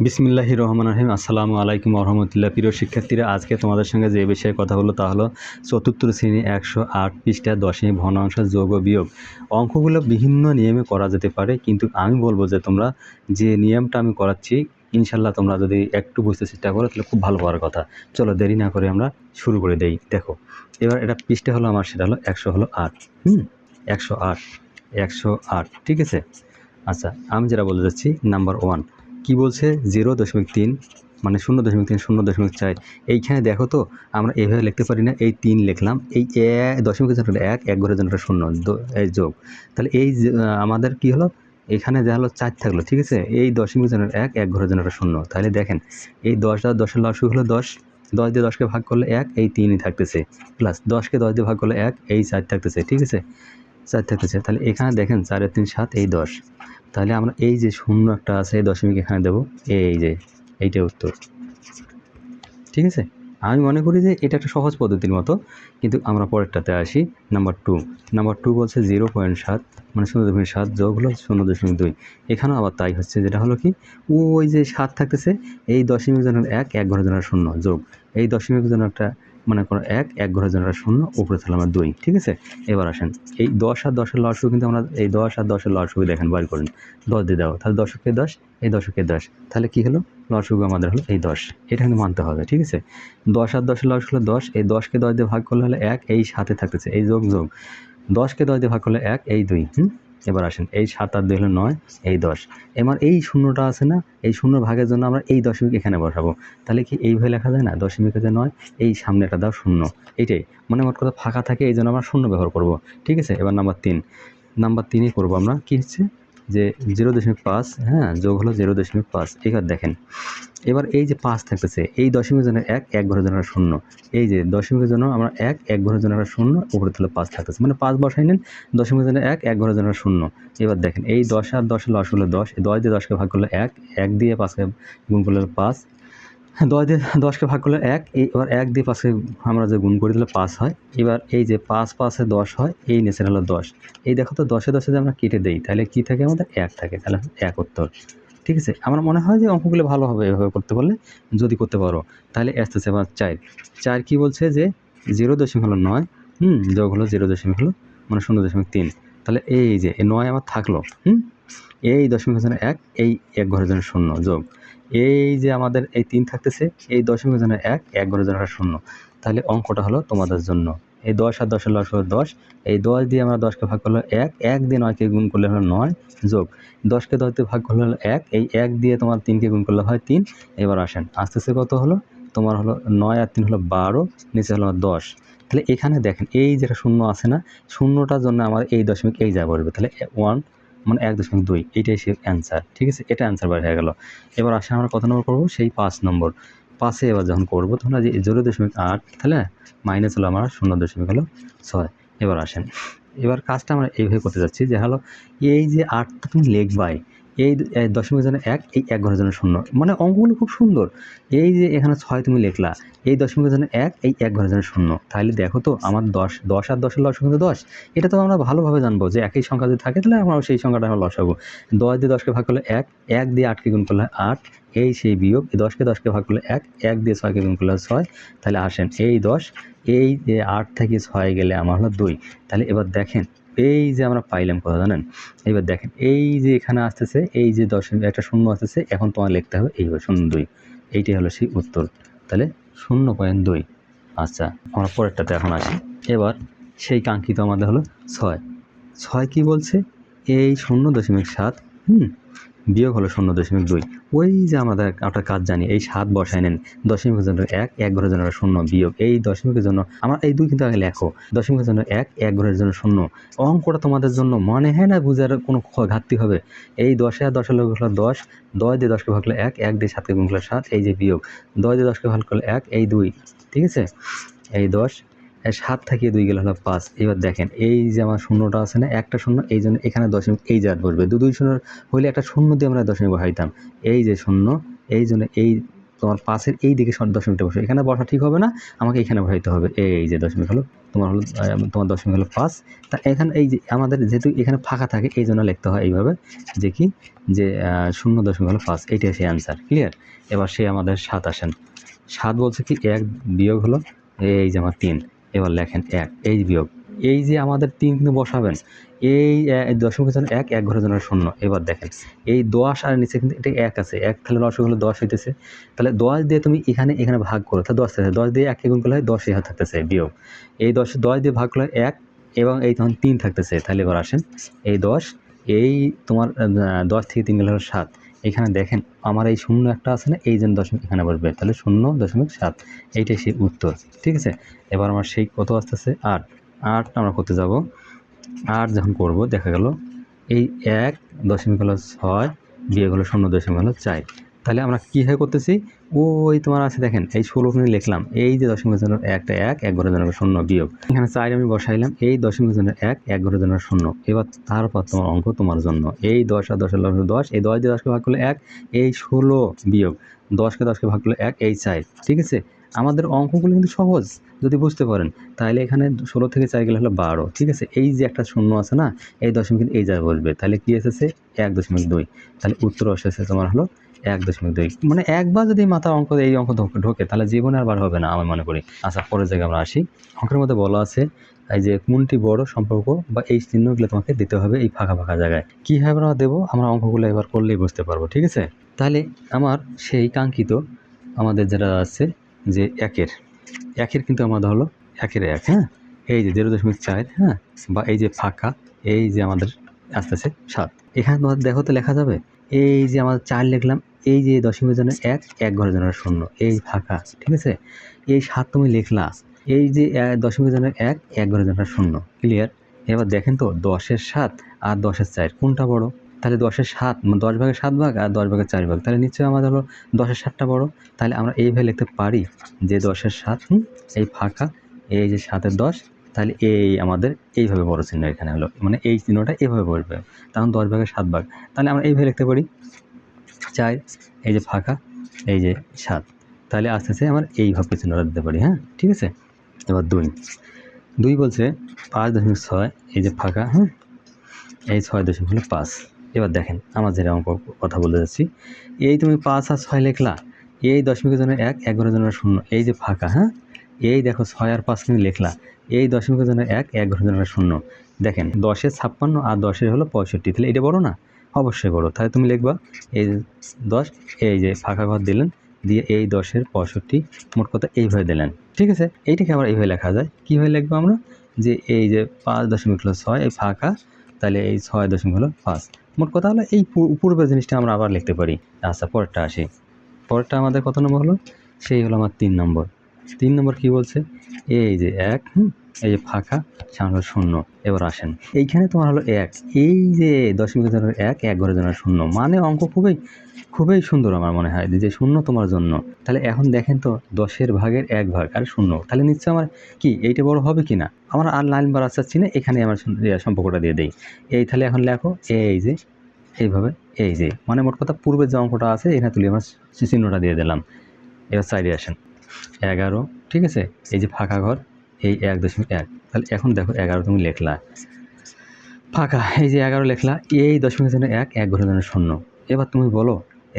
বিসমিল্লাহির রহমানির রহিম। আসসালামু আলাইকুম ওয়া রাহমাতুল্লাহ। প্রিয় শিক্ষার্থীরা, আজকে তোমাদের সঙ্গে যে বিষয়ে কথা হলো তা হলো চতুর্থ শ্রেণী 108 পৃষ্ঠা দশমিক ভগ্নাংশ যোগ ও বিয়োগ। অঙ্কগুলো বিভিন্ন নিয়মে করা যেতে পারে, কিন্তু আমি বলবো যে তোমরা যে নিয়মটা আমি করাচ্ছি ইনশাল্লাহ তোমরা যদি একটু বুঝতে চেষ্টা করো তাহলে খুব ভালো হওয়ার কথা। চলো দেরি না করে আমরা শুরু করে দেই। দেখো, এবার এটা পৃষ্ঠা হলো আমার, সেটা হলো 108। 108 108, ঠিক আছে। আচ্ছা, আমি যেটা বলতে চাচ্ছি, নাম্বার 1 কী বলছে, 0.3 মানে 0.3 0.4। এইখানে দেখো তো, আমরা এভাবে লিখতে পারি না, এই 3 লিখলাম, এই দশমিকের জন্য 1, এক ঘরের জন্য শূন্য, এই যোগ। তাহলে এই আমাদের কি হলো, এখানে যা হলো 4 থাকলো, ঠিক আছে। এই দশমিকের জন্য 1, এক ঘরের জন্য শূন্য। তাহলে দেখেন, এই 10 আর 10-এর লসাগু হলো 10, 10 দিয়ে 10কে ভাগ করলে 1, এই 3ই থাকতেছে, প্লাস 10কে 10 দিয়ে ভাগ করলে 1, এই 4 থাকতেছে, ঠিক আছে, 4 থাকতেছে। তাহলে এখানে দেখেন 4 আর 3 7, এই 10। তাহলে আমরা এই যে শূন্য একটা আছে, এই দশমিক এখানে দেবো, এই যে এইটা উত্তর, ঠিক আছে। আমি মনে করি যে এটা একটা সহজ পদ্ধতির মতো, কিন্তু আমরা পরেরটাতে আসি। নাম্বার টু বলছে 0.7 মানে 0.7 যোগ হলো 0.2। এখানেও আবার তাই হচ্ছে, যেটা হলো কি, ওই যে 7 থাকতেছে, এই দশমিক জনের 1, এক ঘরের জন্য শূন্য, যোগ এই দশমিক জন্য একটা মনে করো 1, এক ঘরের জন্য শূন্য, উপরে তাহলে আমরা 2, ঠিক আছে। এবার আসেন, এই 10 আর 10-এর লসাগু, কিন্তু আমরা এই 10 আর 10-এর লসাগু দেখেন বার করেন, 10 দিয়ে দাও, তাহলে 10কে 10, এই 10কে 10, তাহলে কি হলো, লসাগু আমাদের হলো এই 10। এটা কিন্তু মানতে হবে, ঠিক আছে। 10 আর 10-এর লসাগু হলো 10, এই 10কে 10 দিয়ে ভাগ করলে হলে 1, এই 7 থাকতেছে, এই যোগ 10কে 10 দিয়ে ভাগ করলে 1, এই 2। এবার আসেন, এই 7 আর 2 হলো 9, এই 10। এবার এই শূন্যটা আছে না, এই শূন্য ভাগের জন্য আমরা এই দশমিক এখানে বসাবো। তাহলে কি এইভাবে লেখা যায় না, দশমিকে যে 9, এই সামনে একটা দাও শূন্য, এইটাই মানে মোট কথা ফাঁকা থাকে, এই জন্য আমরা শূন্য ব্যবহার করব, ঠিক আছে। এবার নাম্বার 3ই করবো আমরা, কি হচ্ছে যে 0.5, যোগ হলো 0.5। এবার দেখেন, এবার এই যে 5 থাকতেছে, এই দশমিকের জন্য 1, এক ঘরের জন্য শূন্য, এই যে দশমিকের জন্য আমরা 1, এক ঘরের জন্য শূন্য, উপরে তাহলে 5 থাকতেছে, মানে 5 বসাই নেন, দশমিকের জন্য 1, এক ঘরের জন্য শূন্য। এবার দেখেন, এই 10 আর 10-এর লসাগু হলো 10, 10 দিয়ে 10কে ভাগ করলে 1, 1 দিয়ে 5কে গুণ করলে 5, 10 দিয়ে 10কে ভাগ করলে 1, এবার 1 দিয়ে 5কে আমরা যে গুণ করে দিলে 5 হয়। এবার এই যে 5 5-এ 10 হয়, এই নিচের হলো 10। এই দেখো তো, 10-এ 10-এ যে আমরা কেটে দেই, তাহলে কি থাকে আমাদের, 1 থাকে, তাহলে 1 উত্তর, ঠিক আছে। আমার মনে হয় যে অঙ্কগুলো ভালো হবে এভাবে করতে পারলে, যদি করতে পারো। তাহলে আসতেছে আবার 4 কি বলছে, যে 0.9 যোগ হলো 0.হলো মানে 0.3। তাহলে এই যে 9 আমার থাকলো, এই দশমিকের জন্য 1, এই এক ঘরের জন্য শূন্য, যোগ এই যে আমাদের এই 3 থাকতেছে, এই দশমিকের জন্য 1, এক ঘরের জন্য শূন্য। তাহলে অঙ্কটা হলো তোমাদের জন্য, এই 10 আর 10-এর লসাগু হলো 10, এই 10 দিয়ে আমরা 10কে ভাগ করলে 1, 1 দিয়ে 9কে গুণ করলে হলো 9, যোগ 10কে 10 দিয়ে ভাগ করলে হলো 1, এই 1 দিয়ে তোমার 3কে গুণ করলে হয় 3। এবার আসেন, আস্তে আস্তে কত হলো, তোমার হলো 9 আর 3 হলো 12, নিচে হলো 10। তাহলে এখানে দেখেন, এই যেটা শূন্য আছে না, শূন্যটার জন্য আমার এই দশমিক এই যা বসবে, তাহলে 1 মানে 1.2, এইটাই সে অ্যান্সার, ঠিক আছে। এটা অ্যান্সার বার হয়ে গেল। এবার আসেন, আমরা কত নম্বর করবো, সেই 5 নম্বর। 5-এ এবার যখন করবো, তখন যে 0.8, তাহলে মাইনাস হলো আমার 0.6। এবার আসেন, এবার কাজটা আমরা এইভাবে করতে যাচ্ছি, যে হলো এই যে 8টা তুমি লিখবাই, এই দশমিকের জন্য 1, এই এক ঘরের জন্য শূন্য, মানে অঙ্কগুলো খুব সুন্দর। এই যে এখানে 6 তুমি লিখলা, এই দশমিকের জন্য 1, এই এক ঘরের জন্য শূন্য। তাহলে দেখো তো, আমার 10 আর 10-এর লসাগু কিন্তু 10। এটা তো আমরা ভালোভাবে জানবো যে একই সংখ্যা যদি থাকে, তাহলে আমরা সেই সংখ্যাটা আমরা লসাগু। 10 দিয়ে 10কে ভাগ করলে 1, 1 দিয়ে 8কে গুণ করলে 8, এই সেই বিয়োগ, এই 10কে 10কে ভাগ করলে 1, 1 দিয়ে 6কে গুণ করলে 6। তাহলে আসেন, এই 10, এই যে 8 থেকে 6 গেলে আমার হলো 2। তাহলে এবার দেখেন, এই যে আমরা পাইলাম কথা জানেন। এবার দেখেন, এই যে এখানে আসতেছে, এই যে দশমিক একটা শূন্য আসতেছে, এখন তোমার লিখতে হবে এইভাবে 0.2, এইটাই হলো সেই উত্তর। তাহলে 0.2। আচ্ছা, আমরা পরেরটাতে এখন আসি। এবার সেই কাঙ্ক্ষিত আমাদের হলো 6 কি বলছে, এই 0.7 বিয়োগ হলো 0.2। ওই যে আমাদের একটা কাজ জানি, এই 7 বসায় নেন, দশমিকের জন্য 1, এক ঘরের জন্য শূন্য, বিয়োগ এই দশমিকের জন্য আমার এই 2 কিন্তু আগে লেখো, দশমিকের জন্য 1, এক ঘরের জন্য শূন্য। অঙ্কটা তোমাদের জন্য মনে হয় না বুঝার কোনো ঘাটতি হবে। এই 10-এ আর 10-এর লসাগু হলো 10, 10 দিয়ে 10কে ভাগ করলে 1, 1 দিয়ে 7কে গুণ করলে 7, এই যে বিয়োগ 10 দিয়ে 10কে ভাগ করলে 1, এই 2, ঠিক আছে। এই 10, 7 থেকে 2 গেলে হলো 5। এবার দেখেন, এই যে আমার শূন্যটা আছে না, একটা শূন্য, এই জন্য এখানে দশমিক এই জাত বসবে, 2 শূন্য হইলে একটা শূন্য দিয়ে আমরা দশমিক বসাইতাম, এই যে শূন্য, এই জন্য এই তোমার 5-এর এই দিকে দশমিকটা বসে, এখানে বসা ঠিক হবে না, আমাকে এখানে বসাইতে হবে। এই যে দশমিক হলো তোমার দশমিক হলো 5। তা এখানে এই যে আমাদের যেহেতু এখানে ফাঁকা থাকে এই জন্য লিখতে হয় এইভাবে যে কি যে 0.5, এইটাই সেই অ্যান্সার। ক্লিয়ার? এবার সে আমাদের 7 আসেন। 7 বলছে কি 1 বিয়োগ হলো এই যে আমার 3। এবার লেখেন 1, এই বিয়োগ এই যে আমাদের 3 কিন্তু বসাবেন, এই দশমিকের জন্য 1, 1 ঘরের জন্য 0। এবার দেখেন এই 10 আর নিচে কিন্তু এটা 1 আছে, 1 তাহলে লসাগু হলো 10 হইতেছে। তাহলে 10 দিয়ে তুমি এখানে ভাগ করো, তাহলে 10 থাকে, 10 দিয়ে 1 কে গুণ করলে হয় 10 ইহা থাকতেছে বিয়োগ, এই 10 দিয়ে ভাগ করলে 1 এবং এই তখন 3 থাকতেছে। তাহলে এবার আসেন এই 10, এই তোমার 10 থেকে 3 গেলে হলো 7। এখানে দেখেন আমার এই 0 একটা আছে না, এই জন্য দশমিক এখানে বসবে, তাহলে 0.7, এইটাই সেই উত্তর। ঠিক আছে? এবার আমার সেই কত আসতেছে 8। 8 আমরা করতে যাব। 8 যখন করব দেখা গেল এই 1 দশমিক হলো 6 বিয়োগ হলো 0.4। তাহলে আমরা কীভাবে করতেছি, ওই তোমার আছে দেখেন এই 16 কিন্তু লিখলাম, এই যে দশমিকের জন্য একটা 1, 1 ঘরের জন্য 0 বিয়োগ, এখানে 4 আমি বসাইলাম, এই দশমিকের জন্য 1, 1 ঘরের জন্য 0। এবার তারপর তোমার অঙ্ক তোমার জন্য এই 10 আর 10 হলো 10, এই 10 দিয়ে 10কে ভাগ করলে 1, এই 16 বিয়োগ 10কে 10কে ভাগ করলে 1, এই 4। ঠিক আছে? আমাদের অঙ্কগুলো কিন্তু সহজ যদি বুঝতে পারেন। তাহলে এখানে 16 থেকে 4 গেলে হলো 12। ঠিক আছে? এই যে একটা 0 আছে না, এই দশমিক কিন্তু এই জায়গায় বসবে, তাহলে কি এসেছে 1.2। তাহলে উত্তর এসেছে তোমার হলো 1.2। মানে একবার যদি মাথার অঙ্ক এই অঙ্ক ঢোকে তাহলে জীবনে আর বার হবে না আমি মনে করি। আচ্ছা, পরের জায়গায় আমরা আসি। অঙ্কের মধ্যে বলা আছে এই যে কোনটি বড় সম্পর্ক বা এই চিহ্নগুলো তোমাকে দিতে হবে এই ফাঁকা ফাঁকা জায়গায়। কীভাবে আমরা দেবো, আমরা অঙ্কগুলো এবার করলেই বুঝতে পারবো। ঠিক আছে? তাহলে আমার সেই কাঙ্ক্ষিত আমাদের যেটা আছে যে একের কিন্তু আমাদের হলো 1-এর 1, হ্যাঁ, এই যে 0.4, হ্যাঁ, বা এই যে ফাঁকা, এই যে আমাদের আসতেছে 7। এখানে তোমার দেখো তো লেখা যাবে, এই যে আমাদের 4 লিখলাম, এই যে দশমিকের জন্য 1, 1 ঘরের জন্য 0, এই ফাঁকা। ঠিক আছে? এই 7 তুমি লিখলা, এই যে দশমিকের জন্য 1, 1 ঘরের জন্য 0। ক্লিয়ার? এবার দেখেন তো 10-এর 7 আর 10-এর 4 কোনটা বড়? তাহলে 10-এর 7 10 ভাগের 7 ভাগ আর 10 ভাগের 4 ভাগ, তাহলে নিশ্চয়ই আমাদের হলো 10-এর 7টা বড়। তাহলে আমরা এইভাবে লিখতে পারি যে 10-এর 7, এই ফাঁকা, এই যে 7-এর 10, তাহলে এই আমাদের এইভাবে বড় চিহ্ন এখানে হলো, মানে এই চিহ্নটা এভাবে বসবে, তখন 10 ভাগের 7 ভাগ। তাহলে আমরা এইভাবে লিখতে পারি 4, এই যে ফাঁকা, এই যে 7। তাহলে আস্তে আস্তে আমার এইভাবে চিহ্নটা দিতে পারি। হ্যাঁ, ঠিক আছে? এবার 2 বলছে 5.6, এই যে ফাঁকা, হ্যাঁ, এই 6.5। এবার দেখেন আমার যেটা অঙ্ক কথা বলে যাচ্ছি, এই তুমি 5 আর 6 লিখলা, এই দশমিকের জন্য 1, 1 ঘরের জন্য 0, এই যে ফাঁকা, হ্যাঁ, এই দেখো 6 আর 5 তুমি লিখলা, এই দশমিকের জন্য 1, 1 ঘরের জন্য 0। দেখেন 10-এর 56 আর 10-এর হলো 65, তাহলে এটা বড় না? অবশ্যই বড়। তাহলে তুমি লিখবা এই 10, এই যে ফাঁকা ঘর দিলেন, দিয়ে এই 10-এর 65, মোট কথা এইভাবে দিলেন। ঠিক আছে? এইটাকে আবার এইভাবে লেখা যায়। কীভাবে লিখবো আমরা, যে এই যে 5.6 এই ফাঁকা, তাহলে এই 6.5। মোট কথা হলো এই পূর্বের জিনিসটা আমরা আবার লিখতে পারি। আচ্ছা, পরেরটা আসি। পরেরটা আমাদের কত নম্বর হলো? সেই হলো আমার 3 নম্বর। 3 নম্বর কী বলছে, এই যে 1, এই যে ফাঁকা, সামনে হলো 0। এবার আসেন এইখানে তোমার হলো 1, এই যে দশমিকের জন্য 1, 1 ঘরের জন্য 0, মানে অঙ্ক খুবই সুন্দর আমার মনে হয় যে 0 তোমার জন্য। তাহলে এখন দেখেন তো 10-এর ভাগের 1 ভাগ আর 0, তাহলে নিশ্চয় আমার কি এইটা বড় হবে কি না? আমার আর লাইন বাড়া চাচ্ছি না, এখানে আমার সম্পর্কটা দিয়ে দেই। এই তাহলে এখন লেখো এই যে এইভাবে, এই যে মানে মোট কথা পূর্বের যে অঙ্কটা আছে এখানে তুলে আমার চিহ্নটা দিয়ে দিলাম। এবার সাইডে আসেন 11, ঠিক আছে, এই যে ফাঁকা ঘর, এই 1.1। তাহলে এখন দেখো 11 তুমি লিখলা, ফাঁকা, এই যে 11 লিখলা, এই দশমিকের জন্য 1, 1 ঘরের জন্য 0। এবার তুমি বলো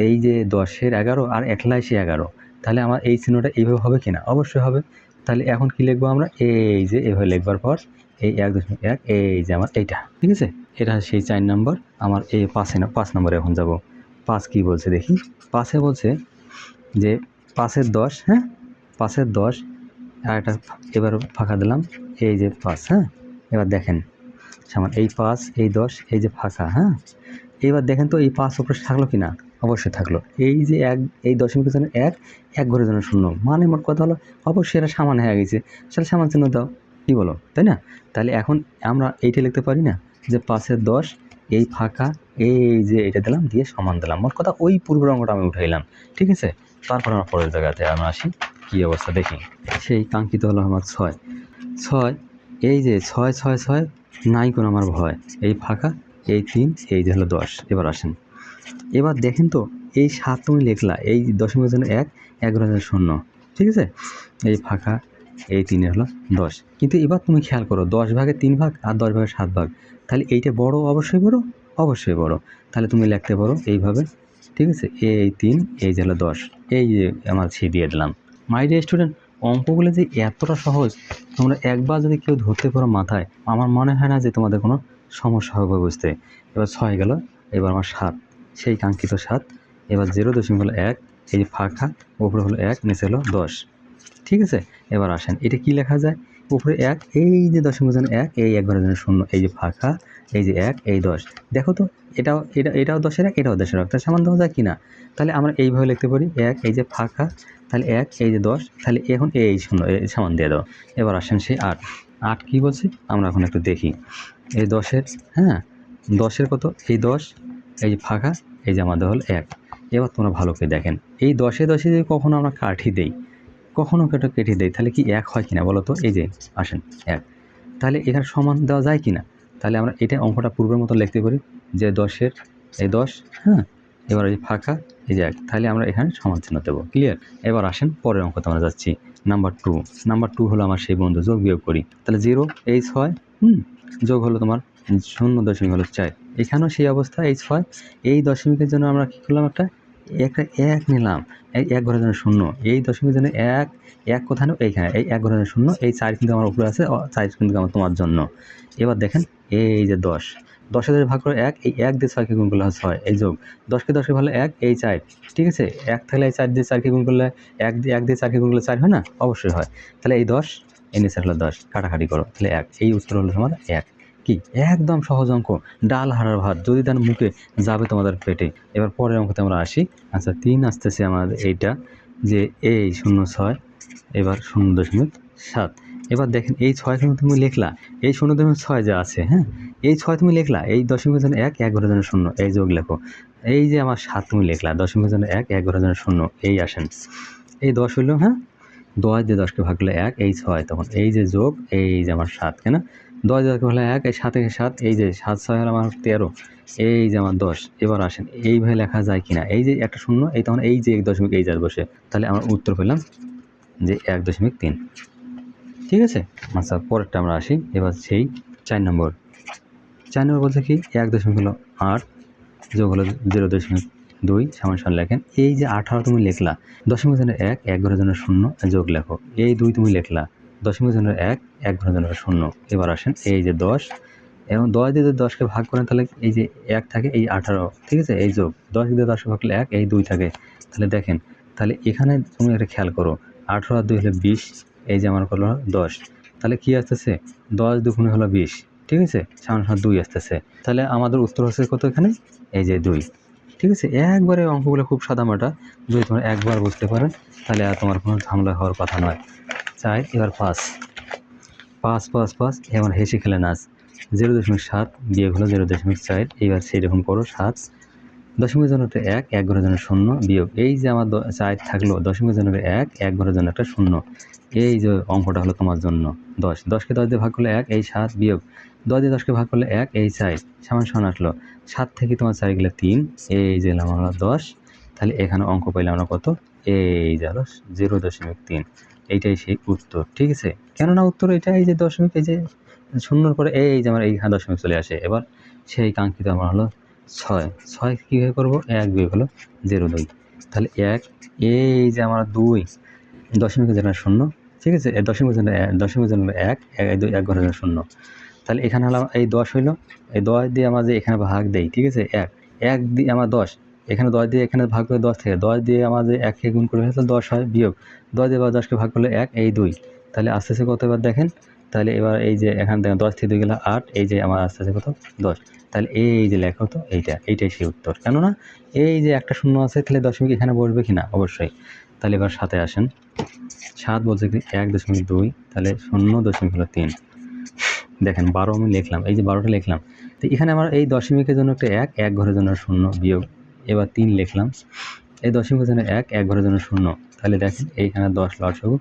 এই যে 10-এর 11 আর একলাই সে 11, তাহলে আমার এই চিহ্নটা এইভাবে হবে কি না? অবশ্যই হবে। তাহলে এখন কি লিখবো আমরা, এই যে এইভাবে লিখবার পর এই 1.1, এই যে আমার এইটা। ঠিক আছে? এটা সেই 4 নম্বর। আমার এই 5 নম্বরে এখন যাব। 5 কী বলছে দেখি। 5-এ বলছে যে 5-এর 10, হ্যাঁ, 5-এর 10 আর একটা এবার ফাঁকা দিলাম, এই যে 5, হ্যাঁ। এবার দেখেন আমার এই 5, এই 10, এই যে ফাঁকা, হ্যাঁ। এবার দেখেন তো এই 5 উপরে থাকলো কি না? অবশ্যই থাকলো। এই যে 1, এই দশমিকের জন্য 1, 1 ঘরের জন্য 0, মানে মোট কথা হলো অবশ্যই এটা সমান হয়ে গেছে। তাহলে সমান চিহ্ন দাও, কী বলো, তাই না? তাহলে এখন আমরা এইটা লিখতে পারি না যে 5-এর 10, এই ফাঁকা, এই যে এটা দিলাম, দিয়ে সমান দিলাম। মোট কথা ওই পূর্বের অঙ্কটা আমি উঠাইলাম। ঠিক আছে? তারপর আমরা পরের জায়গাতে আমরা আসি, কী অবস্থা দেখি। সেই কাঙ্ক্ষিত হলো আমার 6, এই যে 6, 6, 6, নাই কোনো আমার ভয়, এই ফাঁকা, এই 3, এই যে হলো 10। এবার আসেন, এবার দেখেন তো এই 7 তুমি লিখলা, এই দশমিকের জন্য 1, 1 ঘরের জন্য 0, ঠিক আছে? এই ফাঁকা, এই 3 হলো 10। কিন্তু এবার তুমি খেয়াল করো 10 ভাগে 3 ভাগ আর 10 ভাগে 7 ভাগ, তাহলে এইটা বড়, অবশ্যই বড়, অবশ্যই বড়। তাহলে তুমি লিখতে পারো এইভাবে, ঠিক আছে? এই 3, এই যে হলো 10, এই যে আমার দিয়ে দিলাম। মাই ডিয়ার স্টুডেন্ট, অঙ্কগুলো যে এতটা সহজ, তোমরা একবার যদি কেউ ধরতে পারো মাথায়, আমার মনে হয় না যে তোমাদের কোনো সমস্যা হবে বুঝতে। এবার 6 গেল, এবার আমার 7, সেই কাঙ্ক্ষিত 7। এবার 0.1 হলো 1, এই যে ফাঁকা, উপরে হলো 1, নিচে হলো 10, ঠিক আছে? এবার আসেন, এটা কি লেখা যায়? উপরে 1, এই যে দশমিকের জন্য 1, এই 1 ঘরের জন্য 0, এই যে ফাঁকা, এই যে 1, এই 10। দেখো তো, এটাও 10-এর 1, এটাও 10-এর 1, তাহলে সমান দেওয়া যায় কি না? তাহলে আমরা এইভাবে লিখতে পারি 1, এই যে ফাঁকা, তাহলে 1, এই যে 10, তাহলে এখন এই 0 সমান দিয়ে দাও। এবার আসেন সেই 8 কি বলছে আমরা এখন একটু দেখি। এই 10-এর, হ্যাঁ 10-এর কত? এই 10, এই যে ফাঁকা, এই যে আমাদের হল 1। এবার তোমরা ভালো করে দেখেন, এই 10-এ যদি কখনো আমরা কাঠি দেই, কখনো কেটে দেই, তাহলে কি 1 হয় কিনা বলো তো? এই যে আসেন 1, তাহলে এখানে সমান দেওয়া যায় কিনা? তাহলে আমরা এটা অঙ্কটা পূর্বের মতো লিখতে পারি যে 10-এর এই 10, হ্যাঁ, এবার এই ফাঁকা, এই যে 1, তাহলে আমরা এখানে সমান চিহ্ন দেবো। ক্লিয়ার? এবার আসেন পরের অঙ্কতে আমরা যাচ্ছি। নাম্বার 2 হলো আমার সেই বন্ধু, যোগ বিয়োগ করি। তাহলে 0, এই 6, যোগ হলো তোমার 0.4, এখানেও সেই অবস্থা, এই 6, এই দশমিকের জন্য আমরা কী করলাম, একটা 1 নিলাম, এই 1 ঘরের জন্য 0, এই দশমিকের জন্য 1 কোথায় নেব? এইখানে, এই 1 ঘরের জন্য 0, এই 4 কিন্তু আমার উপরে আছে, 4 কিন্তু আমার তোমার জন্য। এবার দেখেন, এই যে 10 ভাগ করে 1, এই 1 দিয়ে 6কে গুণ করলে হয় 6, এই যোগ 10কে 10কে ভালো 1, এই 4, ঠিক আছে? 1 থাকলে এই 4 দিয়ে 4কে গুণ করলে 1 দিয়ে 4কে গুণ করলে 4 হয় না? অবশ্যই হয়। তাহলে এই 10, এই নিচে হলো 10, কাটাকাটি করো, তাহলে 1, এই উত্তর হলো তোমার 1। কি একদম সহজ অঙ্ক, ডাল হারার ভাত, যদি তার মুখে যাবে তোমাদের পেটে। এবার পরের অঙ্কতে আমরা আসি। আচ্ছা 3 আসতেছে আমাদের এইটা, যে এই 0.6, এবার 0.7। এবার দেখেন এই 6 কিন্তু তুমি লিখলা, এই 0.6 যা আছে, হ্যাঁ, এই 6 তুমি লিখলা, এই দশমিকের জন্য 1, 1 ঘরের জন্য 0, এই যোগ লেখো। এই যে আমার 7 তুমি লিখলা, দশমিকের জন্য 1, 1 ঘরের জন্য 0, এই আসেন, এই 10 হইলো, হ্যাঁ, 10 দিয়ে 10কে ভাগ করলে 1, এই 6, তখন এই যে যোগ, এই যে আমার 7, কেন 10 দিয়ে 10কে ভাগলে 1, এই 7 থেকে 7, এই যে 7 6 হলো আমার 13, এই যে আমার 10। এবার আসেন এইভাবে লেখা যায় কিনা, এই যে একটা 0, এই তখন এই যে 1 দশমিক এই যা বসে, তাহলে আমার উত্তর পেলাম যে 1.3, ঠিক আছে? আচ্ছা পরেরটা আমরা আসি। এবার সেই 4 নম্বর বলছে কি 1.8 যোগ হলো 0.2 সমান লেখেন। এই যে 18 তুমি লিখলা, দশমিকের জন্য 1, 1 ঘরের জন্য 0, যোগ লেখো। এই 2 তুমি লিখলা, দশমিকের জন্য 1, 1 ঘরের জন্য 0। এবার আসেন এই যে 10, এবং 10 দিয়ে যদি 10কে ভাগ করেন, তাহলে এই যে 1 থাকে, এই 18, ঠিক আছে? এই যোগ 10 দিয়ে 10কে ভাগ করলে 1, এই 2 থাকে। তাহলে দেখেন, তাহলে এখানে তুমি একটা খেয়াল করো, 18 আর 2 হলো 20, এই যে আমার হলো 10, তাহলে কি আসতেছে 10 দুগুণে হলো 20, ঠিক আছে? সমান 2 আসতেছে। তাহলে আমাদের উত্তর হচ্ছে কত এখানে? এই যে 2, ঠিক আছে? একবারে অঙ্কগুলো খুব সাদামাটা, যদি তোমরা একবার বুঝতে পারো তাহলে আর তোমার কোনো ঝামেলা হওয়ার কথা নয়। 4, এবার 5, এবার হেসে খেলে নাচ। 0.7 বিয়োগ হলো 0.4, এবার সেরকম করো 7, দশমিকের জন্য একটা 1, 1 ঘরের জন্য 0, বিয়োগ এই যে আমার 4 থাকলো, দশমিকের জন্য 1, 1 ঘরের জন্য একটা 0, এই যে অঙ্কটা হলো তোমার জন্য 10, 10কে 10 দিয়ে ভাগ করলে 1, এই 7, বিয়োগ 10 দিয়ে 10কে ভাগ করলে 1, এই 4, সমান আসলো 7 থেকে তোমার 4 গেলে 3, এই যে হলো 10। তাহলে এখানে অঙ্ক পাইলে আমরা কত? এই যে হলো 0.3, এইটাই সেই উত্তর, ঠিক আছে? কেননা উত্তর এটা, এই যে দশমিক, এই যে 0-র পরে এই যে আমার এইখানে দশমিক চলে আসে। এবার সেই কাঙ্ক্ষিত আমার হলো 6 কীভাবে করবো? 1 বিয়োগ হলো 0.2, তাহলে 1, এই যে আমার 2, দশমিকের জন্য 0, ঠিক আছে? দশমিকের জন্য 1, 1 ঘরের জন্য 0, তাহলে এখানে হলো এই 10 হইলো, এই 10 দিয়ে আমরা যে এখানে ভাগ দেই, ঠিক আছে? 1 দিয়ে আমার 10, এখানে 10 দিয়ে এখানে ভাগ করে 10 থেকে 10 দিয়ে আমাদের 1কে গুণ করে হলে 10 হয়, বিয়োগ 10 দিয়ে 10কে ভাগ করলে 1, এই 2, তাহলে আস্তে আস্তে কত এবার দেখেন, তাহলে এবার এই যে এখানে দেখেন 10 থেকে 2 গেলে 8, এই যে আমার আস্তে আস্তে কত 10, তাহলে এই যে লেখা হতো এইটাই সেই উত্তর। কেননা এই যে একটা 0 আছে, তাহলে দশমিক এখানে বসবে কিনা? অবশ্যই। তাহলে এবার 7-এ আসেন। 7 বলছে কি 1.2, তাহলে 0.3, দেখেন 12 আমি লিখলাম, এই যে 12টা লিখলাম, তো এখানে আমার এই দশমিকের জন্য একটা 1, 1 ঘরের জন্য 0, বিয়োগ এবার 3 লিখলাম, এই দশমিকের জন্য 1, 1 ঘরের জন্য 0, তাহলে দেখেন এইখানে 10 লসাগু,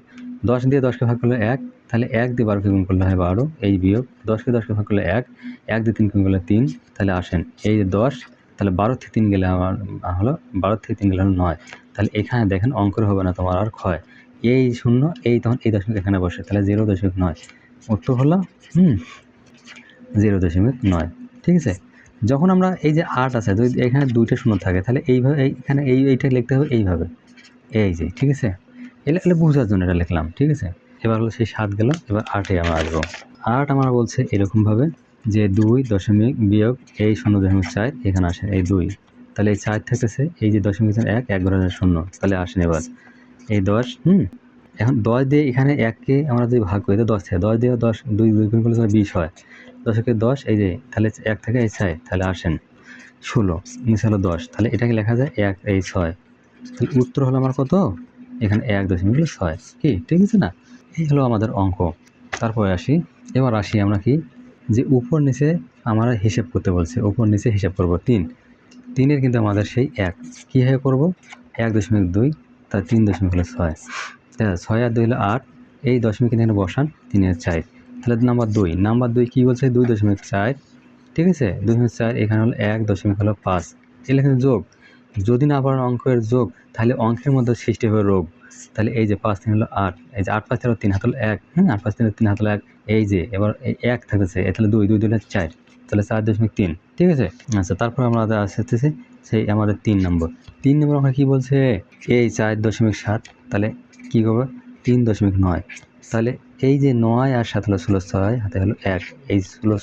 10 দিয়ে 10কে ভাগ করলে 1, তাহলে 1 দিয়ে 12কে গুণ করলে হয় 12, এই বিয়োগ 10কে 10কে ভাগ করলে 1, 1 দিয়ে 3কে গুণ করলে 3, তাহলে আসেন এই যে 10, তাহলে 12 থেকে 3 গেলে আমার হলো 12 থেকে 3 গেলে হলো 9। তাহলে এখানে দেখেন অঙ্কের হবে না তোমার আর ক্ষয়, এই শূন্য এই তখন এই দশমিক এখানে বসে, তাহলে 0.9 উত্তর হলো 0.9। ঠিক আছে। যখন আমরা এই যে 8 আছে যদি এখানে 2টা শূন্য থাকে তাহলে এইভাবে এইখানে এইটা লিখতে হবে এইভাবে, এই যে। ঠিক আছে, এলে বোঝার জন্য এটা লিখলাম। ঠিক আছে, এবার হলো সেই 7 গেল, এবার 8-এ আমরা আসবো। 8 আমরা বলছে এরকমভাবে যে 2 দশমিক বিয়োগ এই 0.4 এখানে আসে এই 2, তাহলে এই 4 থাকতেছে এই যে দশমিক 1 ঘরে 0, তাহলে আসেন এবার এই 10। এখন 10 দিয়ে এখানে 1কে আমরা যদি ভাগ করি তো 10 থেকে 10 দিয়ে 10 2 গুণ করলে 20 হয়, 10-একে 10 এই যে, তাহলে 1 থেকে এই 4, তাহলে আসেন 16 নিচে হলো 10, তাহলে এটাকে লেখা যায় 1 এই 6। তাহলে উত্তর হলো আমার কত, এখানে 1.6। কি ঠিক আছে না? এই হলো আমাদের অঙ্ক। তারপরে এবার আসি আমরা কি যে উপর নিচে আমরা হিসাব করতে বলছে, উপর নিচে হিসাব করব 3-এর কিন্তু আমাদের সেই 1 কীভাবে করবো, 1.2 তার 3.6, 6 আর 2 হলো 8, এই দশমিক এখানে বসান 3-এর 4, তাহলে নাম্বার 2 কী বলছে 2.4। ঠিক আছে, 2.4 এখানে হলো 1.5, এগুলো কিন্তু যোগ, যদি না পারেন অঙ্কের যোগ তাহলে অঙ্কের মধ্যে সৃষ্টি হবে রোগ। তাহলে এই যে 5-3 হলো 8, এই যে 8 5 3 3 হাত হলো 1, 8 5 3 3 হাত হলো 1, এই যে এবার এই 1 থাকতেছে, তাহলে 2 2 2 4, তাহলে 4.3। ঠিক আছে। আচ্ছা, তারপর আমরা আসতেছি সেই আমাদের 3 নম্বর আমরা কী বলছে এই 4.7, তাহলে কী করবো 3.9, তাহলে এই যে 9 আর 7 হলো 16 6 হাতে হলো 1, এই 16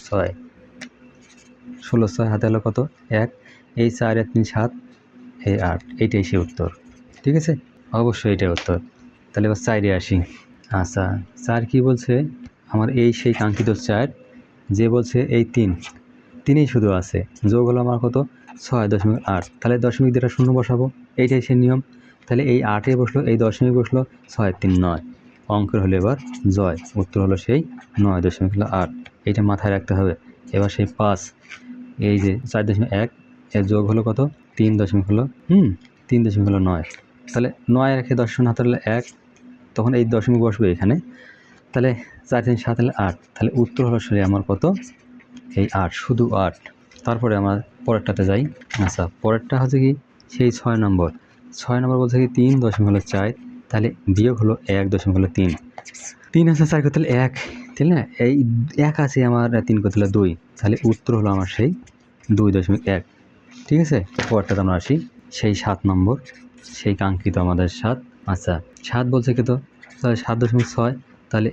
6 হাতে হলো কত 1, এই 4 আর 3 7, এই 8, এইটাই সেই উত্তর। ঠিক আছে, অবশ্যই এটাই উত্তর। তাহলে এবার 4-এ আসি। আচ্ছা, 4 কী বলছে আমার এই সেই কাঙ্ক্ষিত 4, যে বলছে এই 3-3ই শুধু আছে, যোগ হলো আমার কত 6.8, তাহলে দশমিক দিয়ে 0 বসাবো, এইটাই সেই নিয়ম। তাহলে এই 8-এ বসলো, এই দশমিক বসলো, 6 3 9, অঙ্কের হলো এবার জয়, উত্তর হলো সেই 9.8, এইটা মাথায় রাখতে হবে। এবার সেই 5, এই যে 4.1 এর যোগ হলো কত 3.9, তাহলে 9 রেখে 10 হাতে হলে 1, তখন এই দশমিক বসবে এখানে, তাহলে 4 3 7 হলে 8, তাহলে উত্তর হলো সেই আমার কত এই 8, শুধু 8। তারপরে আমার পরেরটাতে যাই। আচ্ছা, পরেরটা হচ্ছে কি সেই 6 নম্বর বলছে কি 3.4, তাহলে বিয়োগ হলো 1.3, 3 আছে 4 করতে হলে 1, ঠিক না? এই 1 আছে আমার 3 করতে হলে 2, তাহলে উত্তর হলো আমার সেই 2.1। ঠিক আছে, পরেরটাতে আমরা আসি সেই 7 নম্বর, সেই কাঙ্ক্ষিত আমাদের 7। আচ্ছা, 7 বলছে কত, তাহলে 7.6, তাহলে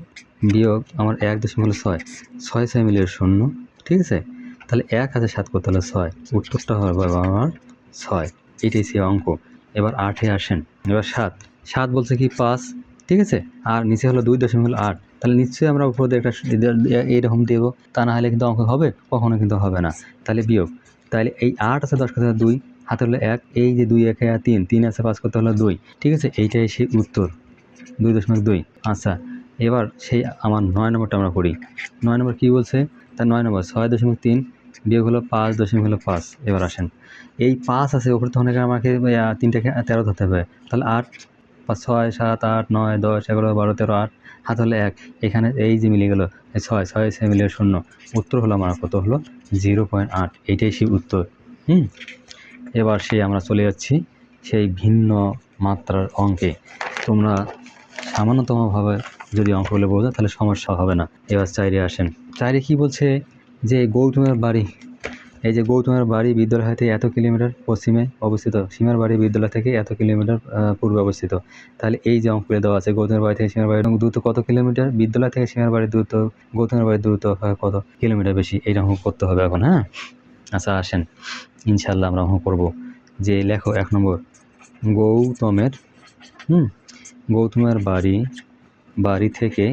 বিয়োগ আমার 1.6, 6 6 মিলিয়ে 0। ঠিক আছে, তাহলে 1 আছে 7 করতে হলে 6, উত্তরটা হবে আমার 6, এটাই সেই অঙ্ক। এবার 8-এ আসেন। এবার 7 বলছে কি 5, ঠিক আছে, আর নিচে হলো 2.8, তাহলে নিশ্চয়ই আমরা উপর দিয়ে একটা এইরকম দেবো, তা না হলে কিন্তু অঙ্ক হবে, কখনো কিন্তু হবে না। তাহলে বিয়োগ, তাহলে এই 8 আছে 10 করতে হলে 2, হাতে হলো 1, এই যে 2 1 3, 3 আছে 5 করতে হলো 2। ঠিক আছে, এইটাই সেই উত্তর 2.2। আচ্ছা, এবার সেই আমার 9 নম্বরটা আমরা করি। 9 নম্বর কী বলছে, তার 9 নম্বর 6.3 বিয়োগ হলো 5.5। এবার আসেন, এই 5 আছে ওপরে, তখন আমাকে 3টাকে 13 ধরতে হবে, তাহলে 8 5 6 7 8 9 10 11 12 13 8, হাত হলে 1, এখানে এই যে মিলে গেল 6 6 6 মিলিয়ে 0, উত্তর হলো আমার কত হলো 0.8, এইটাই সেই উত্তর। এবার আমরা চলে যাচ্ছি সেই ভিন্ন মাত্রার অঙ্কে। তোমরা সামান্যতমভাবে যদি অঙ্কগুলো বোঝো তাহলে সমস্যা হবে না। এবার 4-এ আসেন। 4-এ কী বলছে যে গৌতমের বাড়ি, এই যে গৌতমের বাড়ি বিদ্যালয় হতে এত কিলোমিটার পশ্চিমে অবস্থিত, সীমার বাড়ি বিদ্যালয় থেকে এত কিলোমিটার পূর্বে অবস্থিত। তাহলে এই যে অঙ্কগুলো দেওয়া আছে, গৌতমের বাড়ি থেকে সীমার বাড়ির দূরত্ব কত কিলোমিটার, বিদ্যালয় থেকে সীমার বাড়ির দূরত্ব, গৌতমের বাড়ির দূরত্ব কত কিলোমিটার বেশি, এইরকম করতে হবে এখন। হ্যাঁ, আচ্ছা আসেন, ইনশাল্লাহ আমরা অঙ্ক করবো। যে লেখো 1 নম্বর, গৌতমের বাড়ি থেকে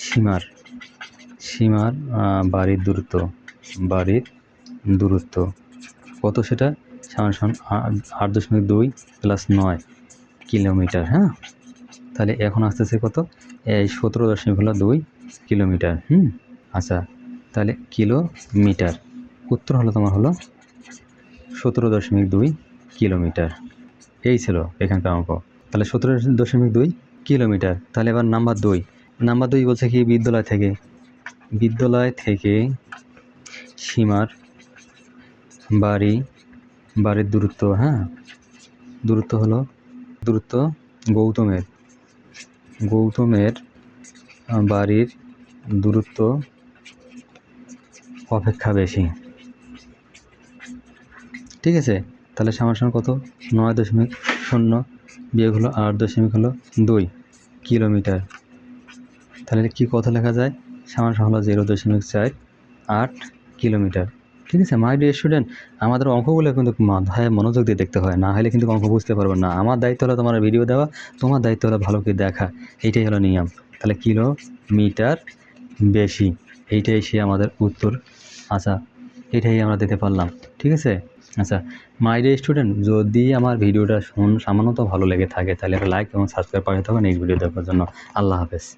সীমার বাড়ির দূরত্ব কত, সেটা সমান 8.2 + 9 কিলোমিটার। হ্যাঁ, তাহলে এখন আসতেছে কত এই 17.2 কিলোমিটার। আচ্ছা, তাহলে কিলোমিটার, উত্তর হলো তোমার হলো 17.2 কিলোমিটার। এই ছিল এখানকার অঙ্ক। তাহলে 17.2 কিলোমিটার। তাহলে এবার নাম্বার 2 বলছে কি বিদ্যালয় থেকে সীমার বাড়ি বাড়ির দূরত্ব, হ্যাঁ, দূরত্ব হলো গৌতমের বাড়ির দূরত্ব অপেক্ষা বেশি। ঠিক আছে, তাহলে সমান সমান কত? 9.0 বিয়োগ হলো 8.2 কিলোমিটার। তাহলে কি কত লেখা যায়? সমান সমান হলো 0.48 কিলোমিটার। ঠিক আছে মাই ডিয়ার স্টুডেন্ট, আমাদের অঙ্কগুলো কিন্তু মাথায় মনোযোগ দিয়ে দেখতে হয়, না হলে কিন্তু অঙ্ক বুঝতে পারবে না। আমার দায়িত্ব হলো তোমার ভিডিও দেওয়া, তোমার দায়িত্ব হলো ভালো করে দেখা, এইটাই হলো নিয়ম। তাহলে কিলোমিটার বেশি, এইটাই সে আমাদের উত্তর। আচ্ছা, এটাই আমরা দিতে পারলাম। ঠিক আছে, আচ্ছা মাই ডিয়ার স্টুডেন্ট, যদি আমার ভিডিওটা সামান্যত ভালো লেগে থাকে তাহলে একটা লাইক এবং সাবস্ক্রাইব পাঠাতে হবে নেক্সট ভিডিও দেখার জন্য। আল্লাহ হাফেজ।